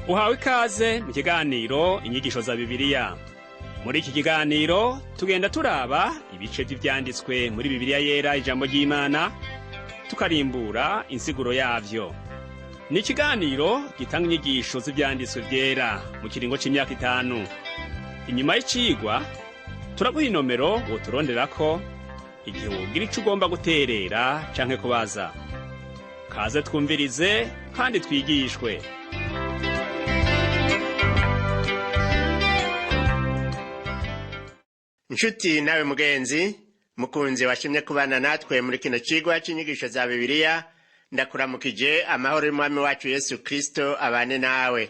Uhawe ikaze mu kiganiro inyigisho za Bibiliya. Muri iki kiganiro tugenda turaba ibice vy'ivyanditswe muri Bibiliya yera ijambo ry'Imana, tukarimbura insiguro yavyo. Ni ikiganiro gitanga inyigisho z'ivyanditswe vyera mu kiringo c'imyaka 5. Inyuma y'icigwa turaguha inomero woturonderako igihe wogira ico ugomba guterera canke kubaza. Kaze twumvirize kandi twigishwe. Nshuti nawe mugenzi, mukunzi washimye kubana natwe muri kino cigwa c'inyigisho za Bibiliya, ndakuramukije amahoro y'Umwami wacu Yesu Kristo abane nawe.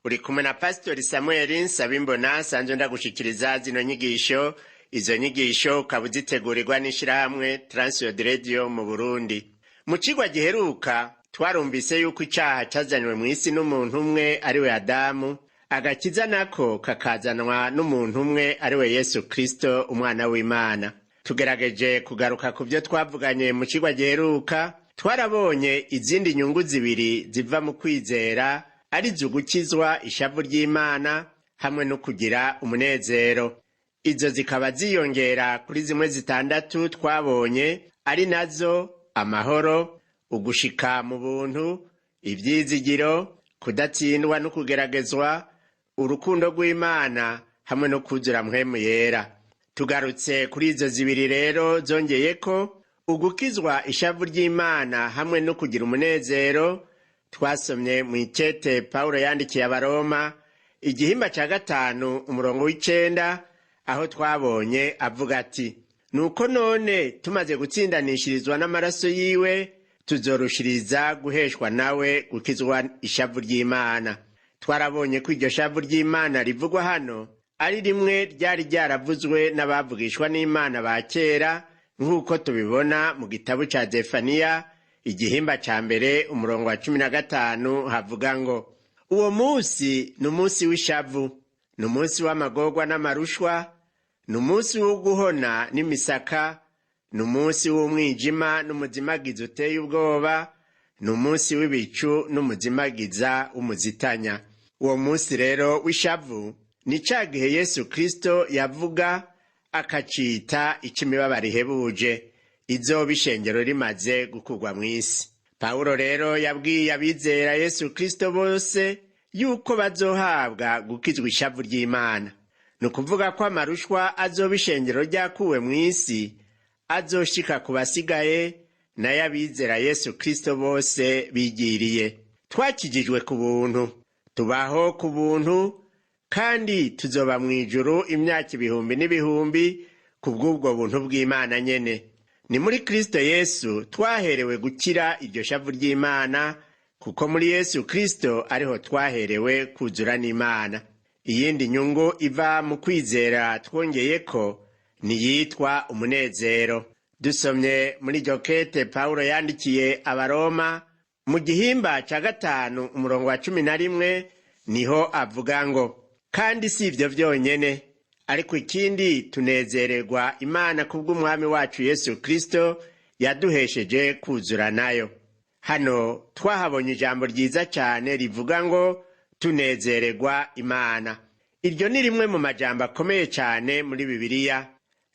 Uri kumwe na Pastor Samuel Nsabimbona sanzwe ndagushikiriza zino nyigisho. Izo nyigisho ukaba uzitegurirwa n'ishirahamwe Transworld Radio mu Burundi. Mu cigwa giheruka twarumvise yuko icaha cazanywe mw'isi n'umuntu umwe ariwe Adamu, agakiza nako kakazanwa n'umuntu umwe ariwe Yesu Kristo umwana w'Imana. Tugerageje kugaruka ku byo twavuganye mu cigwa giheruka, twarabonye izindi nyungu zibiri ziva mu kwizera, ari zo gukizwa ishavu ry'Imana hamwe no kugira umunezero. Izo zikaba ziyongera kuri zimwe zitandatu twabonye, ari nazo amahoro, ugushika mu buntu, ivyizigiro, kudatsindwa no kugeragezwa, urukundo rw'Imana hamwe no kuzura mpwemu yera. Tugarutse kuri izo zibiri rero zongeyeko ugukizwa ishavu ry'Imana hamwe no kugira umunezero, twasomye mu icete Paulo yandikiye Abaroma igihimba ca 5 umurongo w'9, aho twabonye avuga ati: nuko none tumaze gutsindanishirizwa n'amaraso yiwe, tuzorushiriza guheshwa nawe gukizwa ishavu ry'Imana. Twarabonye ko iryo shavu ry'Imana rivugwa hano ari rimwe ryari ryaravuzwe n'abavugishwa n'Imana ba kera, nk'uko tubibona mu gitabo ca Zefaniya igihimba ca mbere umurongo wa 15, havuga ngo: uwo musi ni umunsi w'ishavu, ni umunsi w'amagorwa n'amarushwa, ni umunsi wo guhona n'imisaka, ni umunsi w'umwijima n'umuzimagiza uteye ubwoba, ni umunsi w'ibicu n'umuzimagiza w'umuzitanya. Uwo munsi rero w'ishavu ni ca gihe Yesu Kristo yavuga akacita ic'imibabaro ihebuje izoba ishengero rimaze gukurwa mw'isi. Pawulo rero yabwiye abizera Yesu Kristo bose yuko bazohabwa gukizwa ishavu ry'Imana. Ni ukuvuga ko amarushwa azoba ishengero ryakuwe mw'isi azoshika ku basigaye, nayo abizera Yesu Kristo bose bigiriye. Twakijijwe ku buntu, tubaho ku buntu, kandi tuzoba mw'ijuru imyaka ibihumbi n'ibihumbi kubw'ubwo buntu bw'Imana nyene. Ni muri Kristo Yesu twaherewe gukira iryo shavu ry'Imana, kuko muri Yesu Kristo ariho twaherewe kuzura n'Imana. Iyindi nyungu iva mu kwizera twongeyeko ni yitwa umunezero. Dusomye muri iryo kete Paulo yandikiye Abaroma mu gihimba ca 5 umurongo wa 11, niho avuga ngo: kandi si ivyo vyonyene, ariko ikindi tunezererwa Imana kubw'Umwami wacu Yesu Kristo yaduhesheje kuzura nayo. Hano twahabonye ijambo ryiza cyane rivuga ngo tunezererwa Imana. Iryo ni rimwe mu majambo akomeye cyane muri Bibiliya,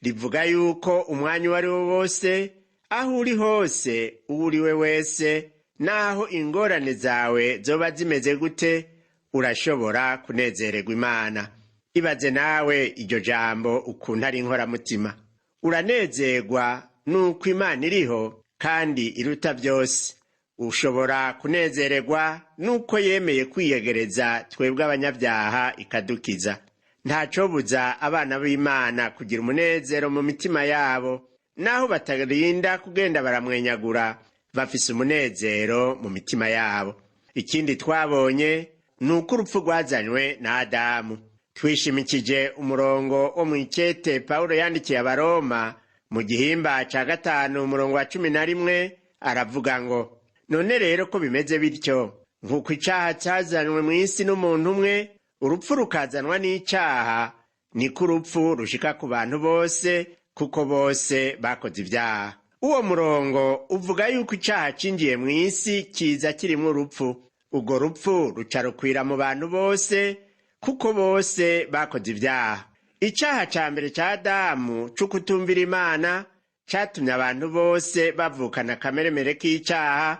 rivuga yuko umwanya uwo ari wo wose, aho uri hose, uwo uriwe wese, naho ingorane zawe zoba zimeze gute, urashobora kunezererwa Imana. Ibaze nawe iryo jambo ukuntu ari inkoramutima. Uranezerwa nuko Imana iriho kandi iruta byose. Ushobora kunezererwa nuko yemeye kwiyegereza twebwe abanyabyaha ikadukiza. Ntacobuza abana b'Imana kugira umunezero mu mitima yabo, naho batarinda kugenda baramwenyagura, bafise umunezero mu mitima yabo. Ikindi twabonye nuko urupfu rwazanywe na Adamu. Twishimikije umurongo wo mu icete Paulo yandikiye Abaroma mu gihimba ca 5 umurongo wa 11, aravuga ngo: none rero ko bimeze bityo, nk'uko icaha cazanywe mw'isi n'umuntu umwe, urupfu rukazanwa n'icaha, niko urupfu rushika ku bantu bose, kuko bose bakoze ivyaha. Uwo murongo uvuga yuko icaha cinjiye mw'isi kiza kirimwo urupfu, urwo rupfu ruca rukwira mu bantu bose kuko bose bakoze ibyaha. Icaha ca mbere ca Adamu c'ukutumvira Imana catumye abantu bose bavukana akameremere k'icaha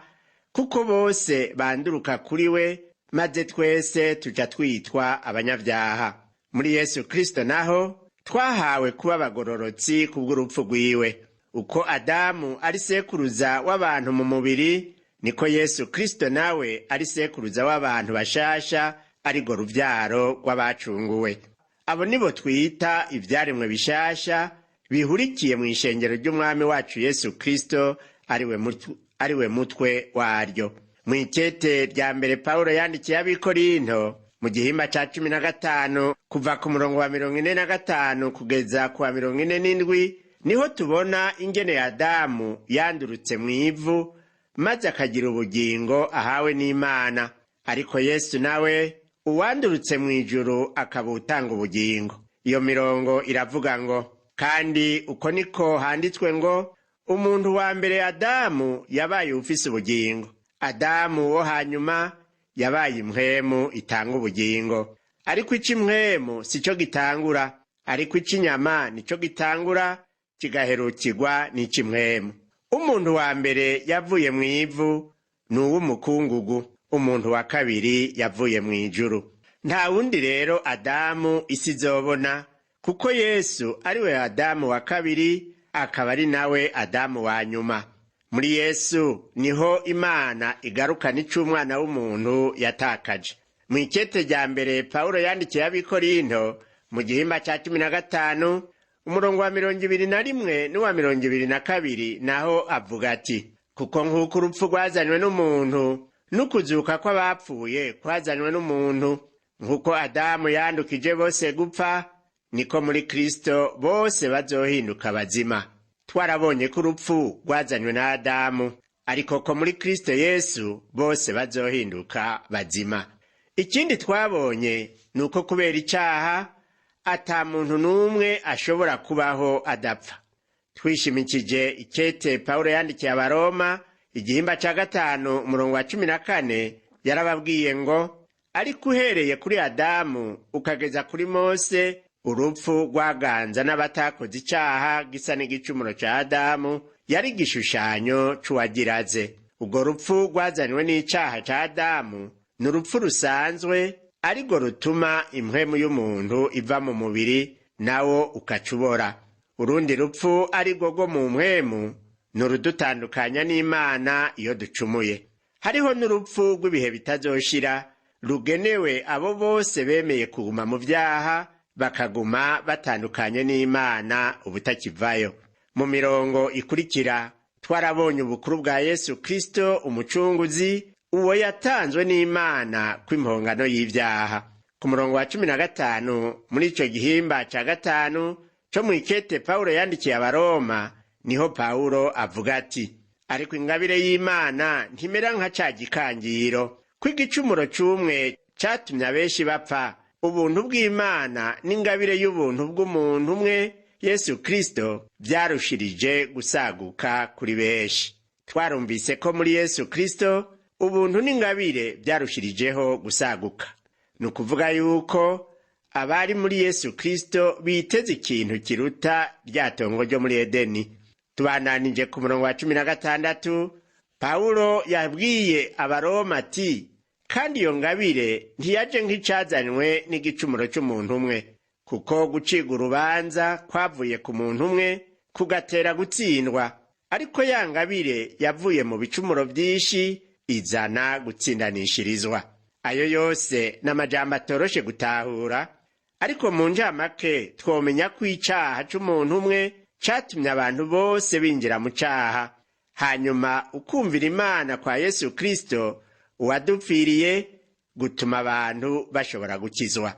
kuko bose banduruka kuri we, maze twese tuja twitwa abanyavyaha. Muri Yesu Kristo naho twahawe kuba abagororotsi kubw'urupfu rwiwe. Uko Adamu ari sekuruza w'abantu mu mubiri, niko Yesu Kristo nawe ari sekuruza w'abantu bashasha, arirwo ruvyaro rw'abacunguwe. Abo nibo twita ivyaremwe bishasha bihurikiye mu ishengero ry'Umwami wacu Yesu Kristo, ariwe mutwe waryo. Mw'ikete rya mbere Pawulo yandikiye ab'Ikorinto mu gihimba ca 15 kuva ku murongo wa 45 kugeza ku wa 47, niho tubona ingene Adamu yandurutse mw'ivu maze akagira ubugingo ahawe n'Imana. Ariko Yesu nawe uwandurutse mw'ijuru akaba utanga ubugingo. Iyo mirongo iravuga ngo, kandi uko niko handitswe ngo, umuntu wa mbere Adamu yabaye ufise ubugingo. Adamu wo hanyuma yabaye impwemu itanga ubugingo. Ariko ic'impwemu sico gitangura, ariko ic'inyama nico gitangura, kigaherukirwa n'ic'impwemu. Umuntu wa mbere yavuye mw'ivu ni uw'umukungugu, umuntu wa kabiri yavuye mw'ijuru. Nta wundi rero Adamu isi izobona, kuko Yesu ariwe Adamu wa kabiri, akaba ari nawe Adamu wa nyuma. Muri Yesu niho Imana igarukana ic'umwana w'umuntu yatakaje. Mw'ikete rya mbere Pawulo yandikiye ab'Ikorinto mu gihimba ca 15 umurongo wa 21 n'uwa 22 naho avuga ati, kuko nk'uko urupfu rwazanywe n'umuntu n'ukuzuka kw'abapfuye kwazanywe n'umuntu, nk'uko Adamu yandukije bose gupfa, niko muri Kristo bose bazohinduka bazima. Twarabonye ko urupfu rwazanywe na Adamu, ariko ko muri Kristo Yesu bose bazohinduka bazima. Ikindi twabonye nuko kubera icaha ata muntu n'umwe ashobora kubaho adapfa. Twishimikije ikete Pawulo yandikiye Abaroma igihimba ca 5 umurongo wa 14, yarababwiye ngo, ariko uhereye kuri Adamu ukageza kuri Mose, urupfu rwaganza n'abatakoze icaha gisa n'igicumuro ca Adamu, yari igishushanyo c'uwagiraze. Urwo rupfu rwazanywe n'icaha ca Adamu ni urupfu rusanzwe, arirwo rutuma impwemu y'umuntu iva mu mubiri nawo ukacubora. Urundi rupfu arirwo rwo mu mpwemu ni urudutandukanya n'Imana iyo ducumuye. Hariho n'urupfu rw'ibihe bitazoshira rugenewe abo bose bemeye kuguma mu vyaha, bakaguma batandukanye n'Imana ubutakivayo. Mu mirongo ikurikira twarabonye ubukuru bwa Yesu Kristo umucunguzi, uwo yatanzwe n'Imana kw'impongano y'ivyaha. Ku murongo wa 15 muri ico gihimba ca 5 co mw'ikete Pawulo yandikiye Abaroma, niho Pawulo avuga ati, ariko ingabire y'Imana ntimera nka ca gikangiro, ko igicumuro c'umwe catumye abenshi bapfa. Ubuntu bw'Imana n'ingabire y'ubuntu bw'umuntu umwe Yesu Kristo vyarushirije gusaguka kuri benshi. Twarumvise ko muri Yesu Kristo ubuntu n'ingabire vyarushirijeho gusaguka. Ni ukuvuga yuko abari muri Yesu Kristo biteze ikintu kiruta rya tongo ryo muri Edeni. Tubandanije ku murongo wa 16, Pawulo yabwiye Abaroma ati, kandi iyo ngabire ntiyaje nk'icazanywe n'igicumuro c'umuntu umwe, kuko guciga urubanza kwavuye ku muntu umwe kugatera gutsindwa, ariko ya ngabire yavuye mu bicumuro vyinshi izana gutsindanishirizwa. Ayo yose n'amajambo atoroshe gutahura, ariko mu njamake twomenya ko icaha c'umuntu umwe catumye abantu bose binjira mu caha. Hanyuma ukumvira Imana kwa Yesu Kristo uwadupfiriye gutuma abantu bashobora gukizwa.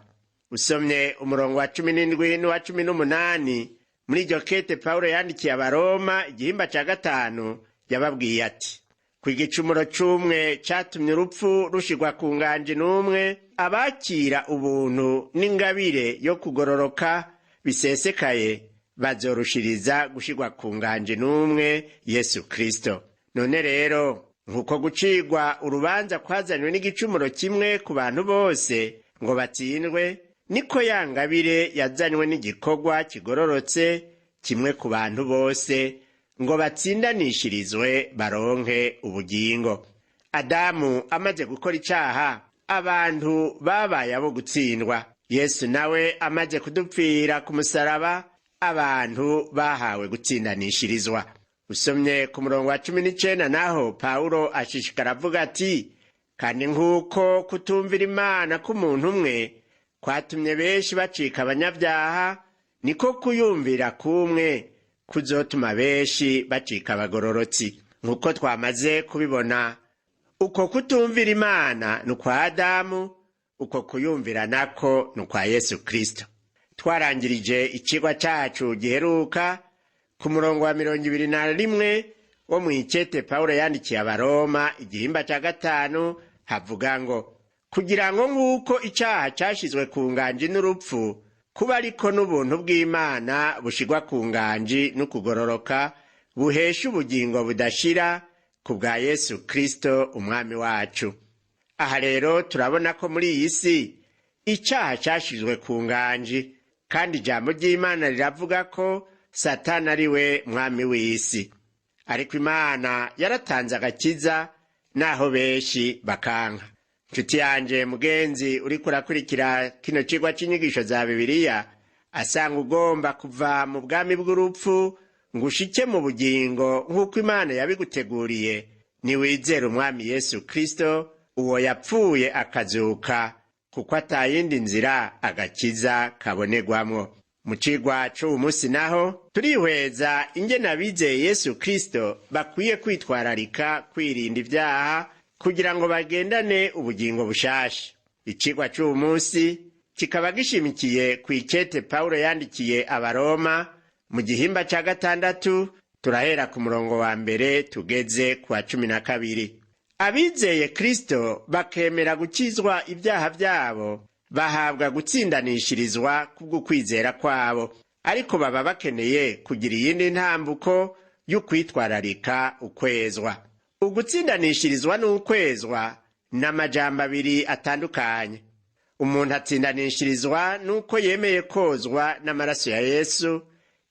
Usomye umurongo wa 17 n'uwa 18 muri iryo kete Pawulo yandikiye Abaroma igihimba ca 5, yababwiye ati, kw'igicumuro c'umwe catumye urupfu rushirwa ku nganje n'umwe, abakira ubuntu n'ingabire yo kugororoka bisesekaye bazorushiriza gushirwa ku nganje n'umwe, Yesu Kristo. None rero nk'uko gucigwa urubanza kwazanywe n'igicumuro kimwe ku bantu bose ngo batsindwe, niko ya ngabire yazanywe n'igikorwa kigororotse kimwe ku bantu bose ngo batsindanishirizwe baronke ubugingo. Adamu amaze gukora icaha, abantu babaye abo gutsindwa. Yesu nawe amaze kudupfira ku musaraba, abantu bahawe gutsindanishirizwa. Usomye ku murongo wa 19 naho Pawulo ashishikara avuga ati, kandi nk'uko kutumvira Imana k'umuntu umwe kwatumye benshi bacika abanyabyaha, niko kuyumvira kumwe kuzotuma benshi bacika abagororotsi. Nk'uko twamaze kubibona, uko kutumvira Imana ni ukwa Adamu, uko kuyumvira nako ni ukwa Yesu Kristo. Twarangirije icigwa cacu giheruka ku murongo wa 21 wo mw'icete Pawulo yandikiye Abaroma igihimba ca 5 havuga ngo, kugira ngo nk'uko icaha cashizwe ku nganji n'urupfu, kuba ariko n'ubuntu bw'Imana bushigwa ku nganji n'ukugororoka buhesha ubugingo budashira ku bwa Yesu Kristo umwami wacu. Aha rero turabona ko muri iyi si icaha cashizwe ku nganji, kandi ijambo ry'Imana riravuga ko Satani ari we mwami w'isi. Ariko Imana yaratanze agakiza naho benshi bakanka. Nshuti yanje mugenzi uriko urakurikira kino cigwa c'inyigisho za Bibiliya, asanga ugomba kuva mu bwami bw'urupfu ngo ushike mu bugingo nk'uko Imana yabiguteguriye, niwizera umwami Yesu Kristo, uwo yapfuye akazuka, kuko atayindi nzira agakiza kabonerwamwo. Mu cigwa c'uwu musi naho turihweza ingene abizeye Yesu Kristo bakwiye kwitwararika kwirinda ivyaha kugira ngo bagendane ubugingo bushasha. Icigwa c'uwu musi kikaba gishimikiye kw'icete Pawulo yandikiye Abaroma mu gihimba ca 6, turahera ku murongo wa 1 tugeze ku wa 12. Abizeye Kristo bakemera gukizwa ibyaha vyabo, bahabwa gutsindanishirizwa kubwo kwizera kwabo, ariko baba bakeneye kugira iyindi ntambuko y'ukwitwararika ukwezwa. Ugutsindanishirizwa n'ukwezwa n'amajambo abiri atandukanye. Umuntu atsindanishirizwa nuko yemeye kozwa n'amaraso ya Yesu,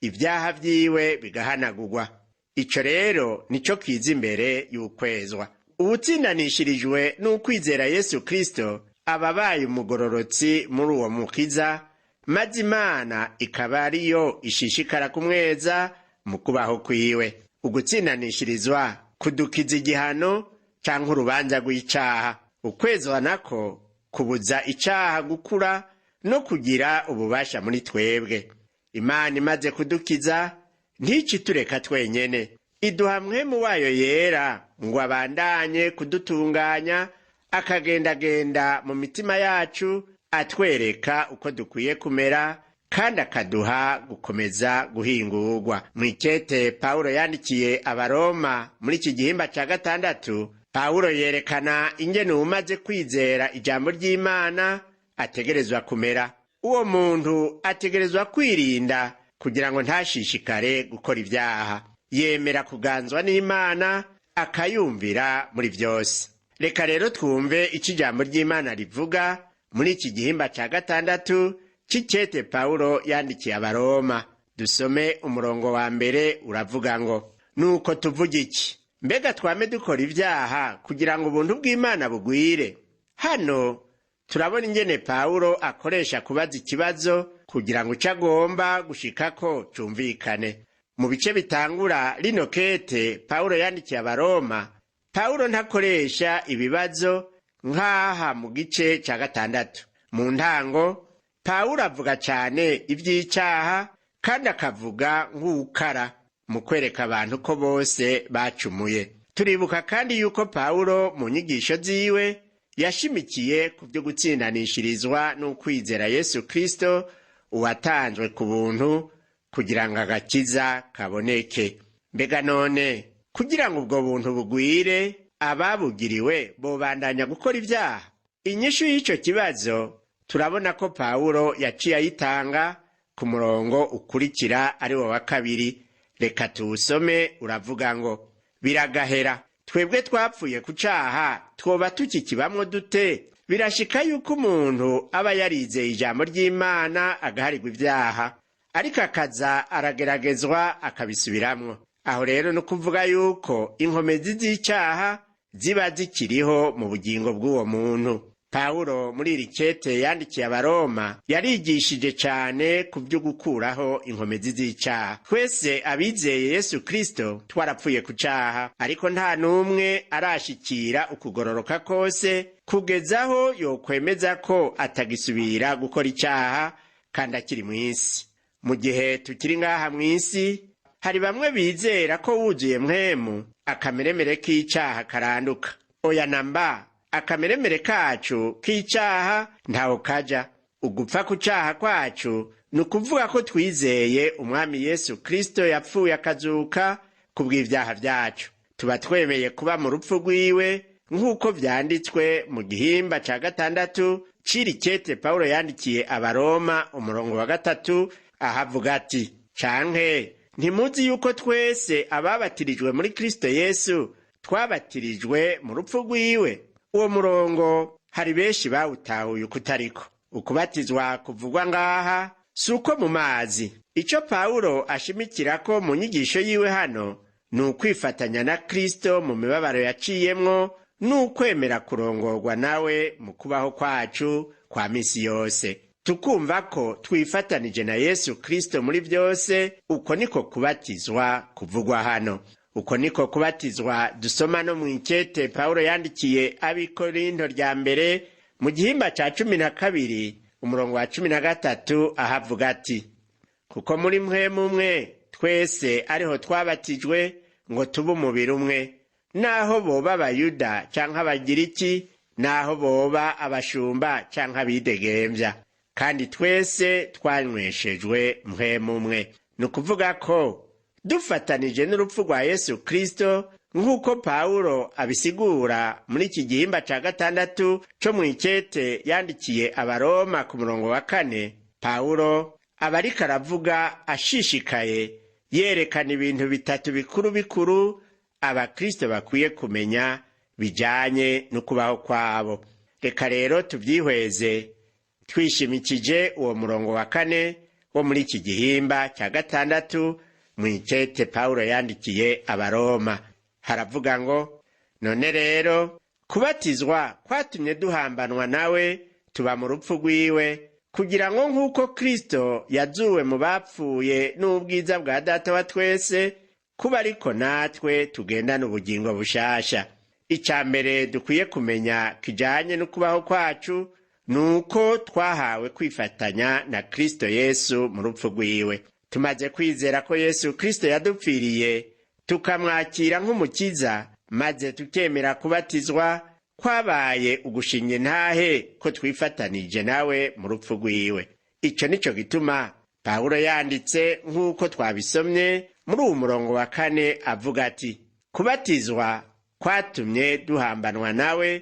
ibyaha vyiwe bigahanagurwa. Ico rero nico kiza imbere y'ukwezwa. Ubutsindanishirijwe n'ukwizera Yesu Kristo ababaye umugororotsi muri uwo mukiza, maze Imana ikaba ariyo ishishikara kumweza mu kubaho kwiwe. Ugutsindanishirizwa kudukiza igihano canke urubanza rw'icaha. Ukwezwa nako kubuza icaha gukura no kugira ububasha muri twebwe. Imana imaze kudukiza nticitureka twenyene, iduha mpwemu wayo yera ngo abandanye kudutunganya, akagendagenda mu mitima yacu atwereka uko dukwiye kumera, kandi akaduha gukomeza guhingurwa. Mw'icete Pawulo yandikiye Abaroma muri iki gihimba ca 6, Pawulo yerekana ingene umaze kwizera ijambo ry'Imana ategerezwa kumera. Uwo muntu ategerezwa kwirinda kugira ngo ntashishikare gukora ivyaha. Yemera kuganzwa n'Imana, akayumvira muri vyose. Reka rero twumve ico ijambo ry'Imana rivuga muri iki gihimba ca 6 c'icete Pawulo yandikiye Abaroma. Dusome umurongo wa 1 uravuga ngo, nuko tuvuga iki? Mbega twame dukora ivyaha kugira ngo ubuntu bw'Imana bugwire? Hano turabona ingene Pawulo akoresha kubaza ikibazo kugira ngo ico agomba gushikako cumvikane. Mu bice bitangura rino kete Pawulo yandikiye Abaroma, Pawulo ntakoresha ibibazo nk'aha mu gice ca 6. Mu ntango Pawulo avuga cane ivy'icaha, kandi akavuga nk'ukara mu kwereka abantu ko bose bacumuye. Turibuka kandi yuko Pawulo mu nyigisho ziwe yashimikiye ku vyo gutsindanishirizwa n'ukwizera Yesu Kristo, uwatanzwe ku buntu kugira ngo agakiza kaboneke. Mbega none kugira ngo ubwo buntu bugwire, ababugiriwe bobandanya gukora ivyaha? Inyishu y'ico kibazo turabona ko Pawulo yaciye ayitanga ku murongo ukurikira ari wo wa 2. Reka tuwusome, uravuga ngo, biragahera. twebwe twapfuye ku caha twoba tukikibamwo dute? Birashika yuko umuntu aba yarizeye ijambo ry'Imana agaharirwa ivyaha, ariko akaza arageragezwa akabisubiramwo. Aho rero no kuvuga yuko inkomezi z'icaha ziba zikiriho mu bugingo bw'uwo muntu. Pawulo muri iri kete yandikiye Abaroma yarigishije cane ku vyo gukuraho inkomezi z'icaha. Twese abizeye Yesu Kristo twarapfuye ku caha, ariko nta n'umwe arashikira ukugororoka kose kugezaho yokwemeza ko atagisubira gukora icaha kandi akiri mw'isi. Mu gihe tukiri ngaha mw'isi, hari bamwe bizera ko wuzuye mpwemu akameremere k'icaha karanduka. Oya namba, akameremere kacu k'icaha ntaho kaja. Ugupfa ku caha kwacu ni ukuvuga ko twizeye umwami Yesu Kristo yapfuye akazuka kubw'ivyaha vyacu. Tuba twemeye kuba mu rupfu rwiwe nk'uko vyanditswe mu gihimba ca 6 c'iri kete Pawulo yandikiye Abaroma umurongo wa 3, ahavuga ati: canke ntimuzi yuko twese ababatirijwe muri Kristo Yesu twabatirijwe mu rupfu rwiwe? Uwo murongo hari benshi bawutahuye ukutariko. Ukubatizwa kuvugwa ngaha si uko mu mazi. Ico Pawulo ashimikirako mu nyigisho yiwe hano ni ukwifatanya na Kristo mu mibabaro yaciyemwo, n'ukwemera kurongorwa nawe mu kubaho kwacu kwa misi yose. Tukumva ko twifatanije na Yesu Kristo muri vyose. Uko niko kubatizwa kuvugwa hano. Uko niko kubatizwa dusoma no mw'ikete Pawulo yandikiye Abikorinto rya mbere mu gihimba ca 12 umurongo wa 13, ahavuga ati: kuko muri mpwemu umwe twese ariho twabatijwe ngo tube umubiri umwe, naho boba Abayuda canke Abagiriki, naho boba abashumba canke abidegemvya, kandi twese twanyweshejwe mpwemu umwe. Ni ukuvuga ko dufatanije n'urupfu rwa Yesu Kristo, nk'uko Pawulo abisigura muri iki gihimba ca 6 co mw'ikete yandikiye Abaroma ku murongo wa 4. Pawulo aba ariko aravuga ashishikaye, yerekana ibintu bitatu bikuru bikuru Abakristo bakwiye kumenya bijanye no kubaho kwabo. Reka rero tuvyihweze twishimikije uwo murongo wa 4 wo muri iki gihimba ca 6 mw'ikete Pawulo yandikiye Abaroma. Haravuga ngo: none rero kubatizwa kwatumye duhambanwa nawe tuba mu rupfu rwiwe, kugira ngo nk'uko Kristo yazuwe mu bapfuye n'ubwiza bwa Data wa twese, kuba ariko natwe tugendana ubugingo bushasha. Ica mbere dukwiye kumenya kijanye no kubaho kwacu nuko twahawe kwifatanya na Kristo Yesu mu rupfu rwiwe. Tumaze kwizera ko Yesu Kristo yadupfiriye tukamwakira nk'umukiza, maze tukemera kubatizwa, kwabaye ugushinga intahe ko twifatanije nawe mu rupfu rwiwe. Ico nico gituma Pawulo yanditse nk'uko twabisomye muri uwo murongo wa 4 avuga ati: kubatizwa kwatumye duhambanwa nawe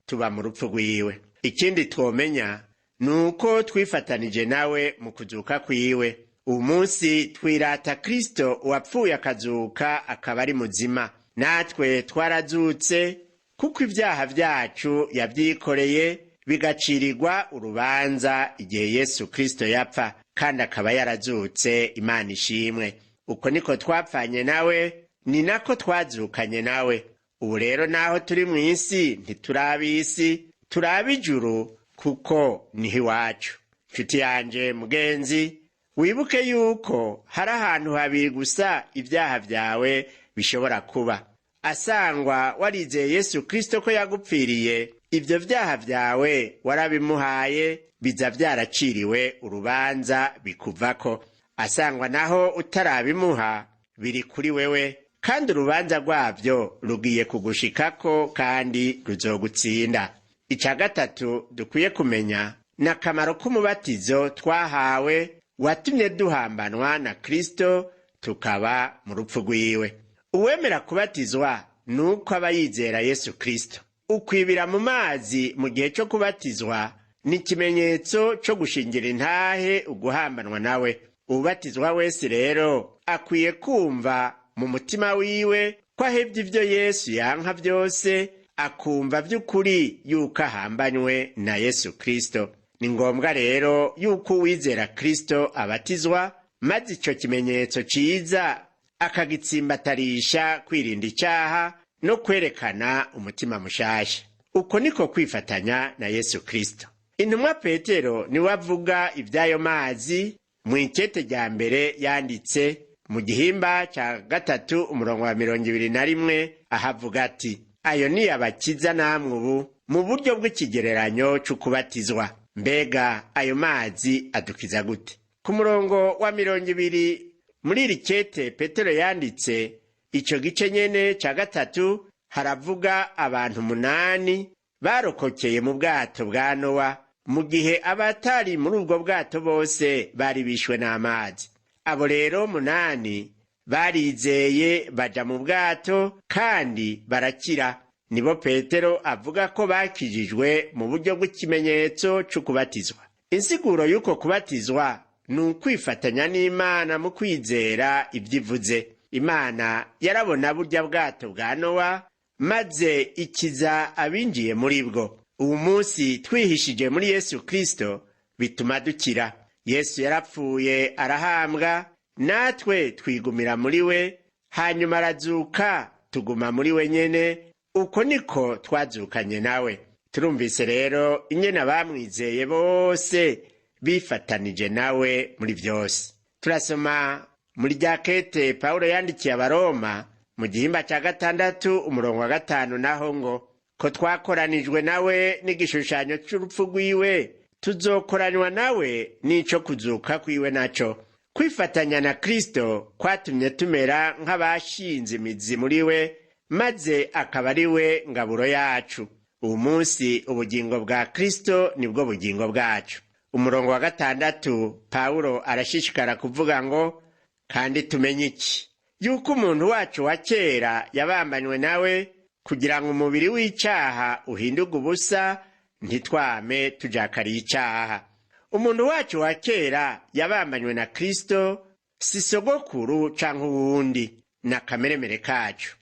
tuba mu rupfu rwiwe. Ikindi twomenya nuko twifatanije nawe mu kuzuka kwiwe. Uyu munsi twirata Kristo wapfuye akazuka akaba ari muzima. Natwe twarazutse kuko ivyaha vyacu yavyikoreye bigacirirwa urubanza igihe Yesu Kristo yapfa, kandi akaba yarazutse. Imana ishimwe. Uko niko twapfanye nawe, ni nako twazukanye nawe. Ubu rero naho turi mw'isi ntiturab'isi, turab'ijuru, kuko niho iwacu. Nshuti yanje mugenzi, wibuke yuko hari ahantu habiri gusa ivyaha vyawe bishobora kuba. Asangwa warizeye Yesu Kristo ko yagupfiriye, ivyo vyaha vyawe warabimuhaye, biza vyaraciriwe urubanza bikuvako. Asangwa naho utarabimuha, biri kuri wewe, kandi urubanza rwavyo rugiye kugushikako kandi ruzogutsinda. Ica gatatu dukwiye kumenya n'akamaro k'umubatizo twahawe watumye duhambanwa na Kristo tukaba mu rupfu rwiwe. Uwemera kubatizwa nuko aba yizera Yesu Kristo. Ukwibira mu mazi mu gihe cyo kubatizwa ni ikimenyetso cyo gushingira intahe uguhambanwa nawe. Ubatizwa wese rero akwiye kumva mu mutima wiwe ko ko ahebye ivyo Yesu yanka vyose, akumva vy'ukuri yuko ahambanywe na Yesu Kristo. Ni ngombwa rero yuko uwizera Kristo abatizwa, maze ico kimenyetso ciza akagitsimbatarisha kwirinda icaha no kwerekana umutima mushasha. Uko niko kwifatanya na Yesu Kristo. Intumwa Petero niwe avuga ivy'ayo mazi mu ikete rya mbere yanditse mu gihimba ca 3 umurongo wa 21, ahavuga ati: ayo ni abakiza namwe ubu mu buryo bw'ikigereranyo c'ukubatizwa. Mbega ayo mazi adukiza gute? Ku murongo wa 20 muri iri kete Petero yanditse ico gice nyene ca 3 haravuga abantu 8 barokokeye mu bwato bwa Nowa, mu gihe abatari muri ubwo bwato bose bari bishwe n'amazi. Abo rero 8 barizeye baja mu bwato kandi barakira. Nibo Petero avuga ko bakijijwe mu buryo bw'ikimenyetso c'ukubatizwa. Insiguro y'uko kubatizwa ni ukwifatanya n'Imana mu kwizera ivyivuze. Imana yarabona burya bwato bwa Nowa maze ikiza abinjiye muri bwo. Ubu munsi twihishije muri Yesu Kristo bituma dukira. Yesu yarapfuye arahambwa, natwe twigumira muri we, hanyuma arazuka tuguma muri we nyene. Uko niko twazukanye nawe. Turumvise rero ingene abamwizeye bose bifatanije nawe muri vyose. Turasoma muri rya kete Pawulo yandikiye Abaroma mu gihimba ca 6 umurongo wa 5 naho ngo: ko twakoranijwe nawe n'igishushanyo c'urupfu rwiwe, tuzokoranywa nawe n'ico kuzuka kwiwe naco. Kwifatanya na Kristo kwatumye tumera nk'abashinze imizi muri we, maze akaba ari we ngaburo yacu. Ubu munsi ubugingo bwa Kristo nibwo bugingo bwacu. Umurongo wa 6 Pawulo arashishikara kuvuga ngo: kandi tumenye iki? Yuko umuntu wacu wa kera yabambanywe nawe, kugira ngo umubiri w'icaha uhinduke ubusa, ntitwame tujakariye icaha. Umuntu wacu wa kera yabambanywe na Kristo, si sogokuru canke uwundi, na kameremere kacu.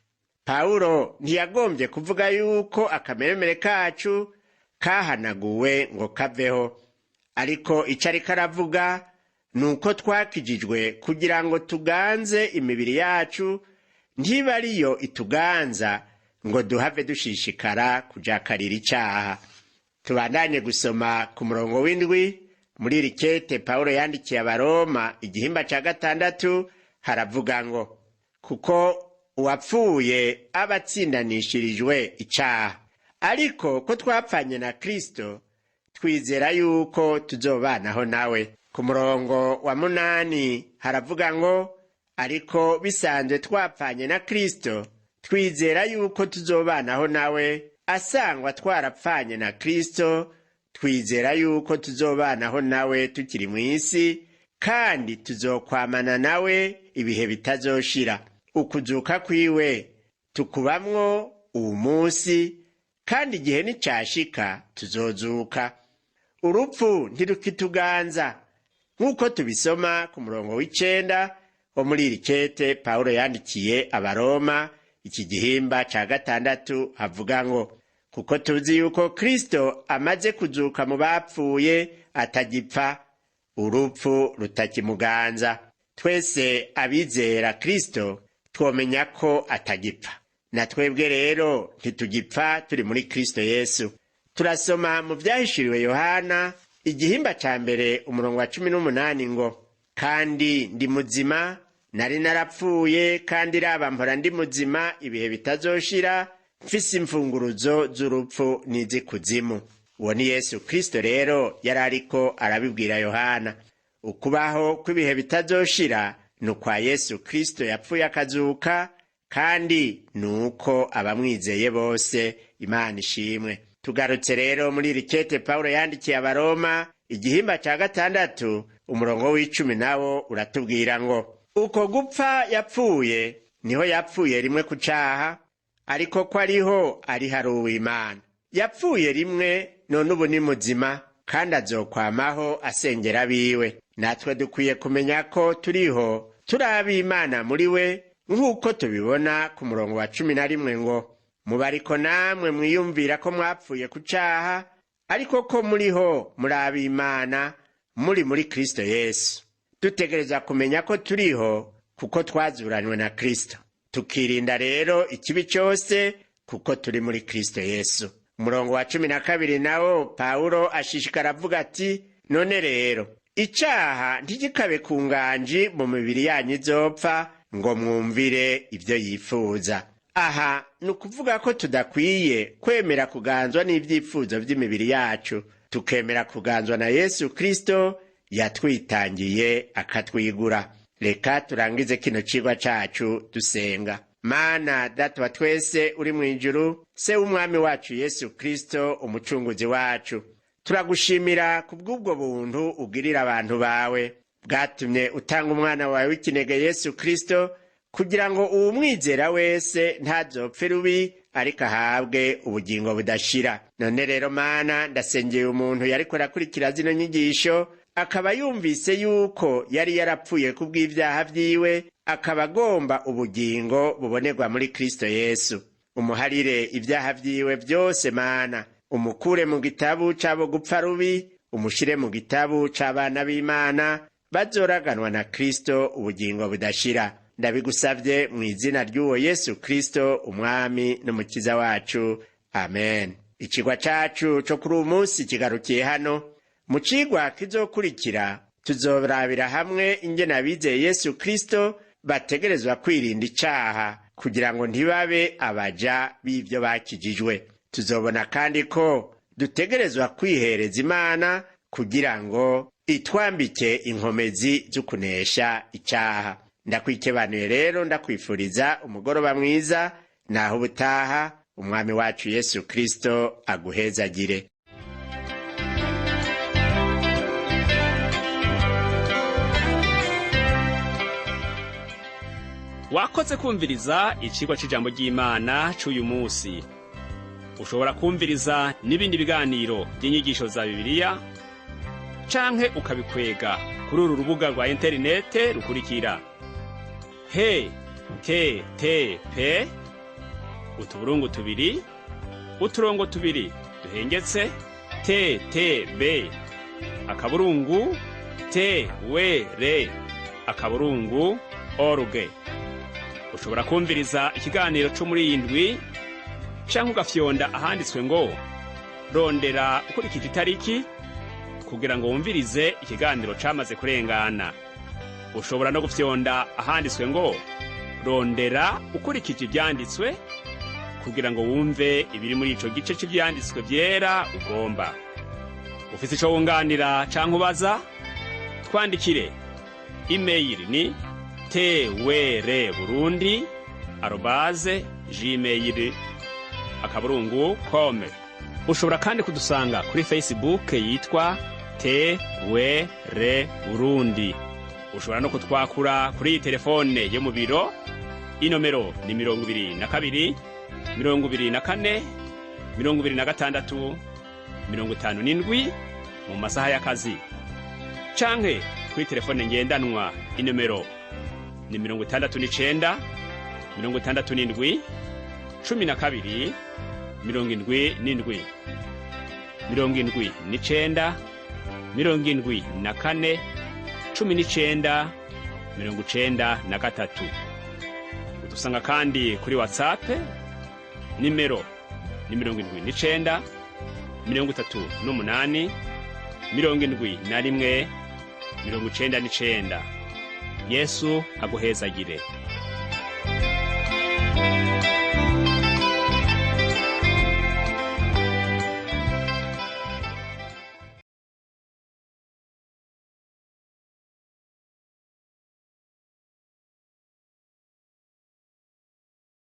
Pawulo ntiyagombye kuvuga yuko akameremere kacu kahanaguwe ngo kaveho, ariko ico ariko aravuga nuko twakijijwe kugira ngo tuganze imibiri yacu, ntiba ariyo ituganza ngo duhave dushishikara kujakarira icaha. Tubandanye gusoma ku murongo w'7 muri iri kete Pawulo yandikiye Abaroma igihimba ca 6 haravuga ngo: kuko uwapfuye abatsindanishirijwe icaha, ariko ko twapfanye na Kristo twizera yuko tuzobanaho nawe. Ku murongo wa 8 haravuga ngo: ariko bisanzwe twapfanye na Kristo twizera yuko tuzobanaho nawe, asangwa twarapfanye na Kristo twizera yuko tuzobanaho nawe tukiri mw'isi, kandi tuzokwamana nawe ibihe bitazoshira. Ukuzuka kwiwe tukubamwo uwu munsi, kandi igihe nicashika tuzozuka. Urupfu ntirukituganza, nk'uko tubisoma ku murongo w'9 wo muri iri kete Pawulo yandikiye Abaroma iki gihimba ca 6 havuga ngo: kuko tuzi yuko Kristo amaze kuzuka mu bapfuye atagipfa, urupfu rutakimuganza. Twese abizera Kristo twomenya ko atagipfa. Na twebwe rero ntitugipfa turi muri Kristo Yesu. Turasoma mu vyahishuriwe Yohana igihimba ca mbere umurongo wa 18 ngo: kandi ndi muzima, nari narapfuye, kandi raba mpora ndi muzima ibihe bitazoshira, mfise imfunguruzo z'urupfu n'izikuzimu. Uwo ni Yesu Kristo rero yari ariko arabibwira Yohana. Ukubaho kw'ibihe bitazoshira ni ukwa Yesu Kristo yapfuye akazuka, kandi nuko abamwizeye bose Imana ishimwe. Tugarutse rero muri iri kete Pawulo yandikiye Abaroma igihimba ca 6 umurongo w'10 nawo uratubwira ngo: uko gupfa yapfuye niho yapfuye rimwe ku caha, ariko ko ariho ari hari uw'Imana. Yapfuye rimwe, none ubu ni muzima, kandi azokwamaho asengera biwe. Natwe dukwiye kumenya ko turiho turi ab'Imana muri we, nk'uko tubibona ku murongo wa 11 ngo mubariko namwe mwiyumvira ko mwapfuye ku caha ariko ko muriho muri ab'Imana muri Kristo Yesu. Dutegereza kumenya ko turiho kuko twazuranywe na Kristo, tukirinda rero ikibi cyose kuko turi muri Kristo Yesu. Umurongo wa 12 nawo Paulo ashishikara avuga ati none rero icaha ntigikabe ku nganji mu mibiri yanyu izopfa ngo mwumvire ivyo yifuza. Aha nukuvuga ko tudakwiye kwemera kuganzwa n'ivyifuzo vy'imibiri yacu, tukemera kuganzwa na Yesu Kristo yatwitangiye akatwigura. Reka turangize kino cigwa cacu dusenga. Mana Data wa twese uri mw'ijuru, se w'umwami wacu Yesu Kristo umucunguzi wacu, turagushimira kubw'ubwo buntu ugirira abantu bawe bwatumye utanga umwana wawe w'ikinege Yesu Kristo kugira ngo uwumwizera wese ntazopfe rubi ariko ahabwe ubugingo budashira. None rero Mana, ndasengeye umuntu yariko arakurikira zino nyigisho akaba yumvise yuko yari yarapfuye kubw'ivyaha vyiwe, akaba agomba ubugingo bubonerwa muri Kristo Yesu. Umuharire ivyaha vyiwe vyose Mana, umukure mu gitabu c'abo gupfa rubi, umushire mu gitabu c'abana b'Imana bazoraganwa na Kristo ubugingo budashira. Ndabigusavye mu izina ry'uwo Yesu Kristo umwami n'umukiza wacu, amen. Icigwa cacu co kuri uyu munsi kigarukiye hano. Mu cigwa kizokurikira tuzorabira hamwe ingene abizeye Yesu Kristo bategerezwa kwirinda icaha kugira ngo ntibabe abaja b'ivyo bakijijwe. Tuzobona kandi ko dutegerezwa kwihereza Imana kugira ngo itwambike inkomezi z'ukunesha icaha. Ndakwikebanuye rero ndakwifuriza umugoroba mwiza, naho ubutaha umwami wacu Yesu Kristo aguhezagire. Wakoze kumviriza icigwa c'ijambo ry'Imana c'uyu musi. Ushobora kumviriza n'ibindi biganiro by'inyigisho za Bibiliya canke ukabikwega kuri uru rubuga rwa interinete rukurikira http utuburungu tubiri uturongo tubiri duhengetse ttb akaburungu twr akaburungu org. Ushobora kumviriza ikiganiro co muri iyi ndwi canke ugafyonda ahanditswe ngo rondera ukurikije itariki kugira ngo wumvirize ikiganiro camaze kurengana. Ushobora no gufyonda ahanditswe ngo rondera ukurikije ivyanditswe kugira ngo wumve ibiri muri ico gice c'ivyanditswe vyera ugomba. Ufise ico wunganira canke ubaza, twandikire. Email ni twrburundi@gmail.com. Ushobora kandi kudusanga kuri Facebook yitwa TWR Burundi. Ushobora no kutwakura kuri telefone yo mu biro. Inomero ni 22 24 26 57 mu masaha y'akazi. Canke kuri telefone ngendanwa inomero ni 69 67 12 77 79 74 19 93. Udusanga kandi kuri WhatsApp nimero ni 79 38 71 99. Yesu aguhezagire.